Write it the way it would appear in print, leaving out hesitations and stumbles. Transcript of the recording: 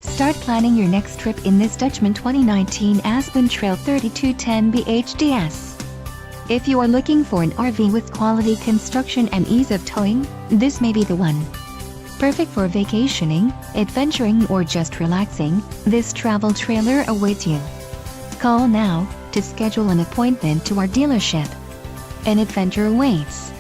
Start planning your next trip in this Dutchmen 2019 Aspen Trail 3210 BHDS. If you are looking for an RV with quality construction and ease of towing, this may be the one. Perfect for vacationing, adventuring or just relaxing, this travel trailer awaits you. Call now to schedule an appointment to our dealership. An adventure awaits.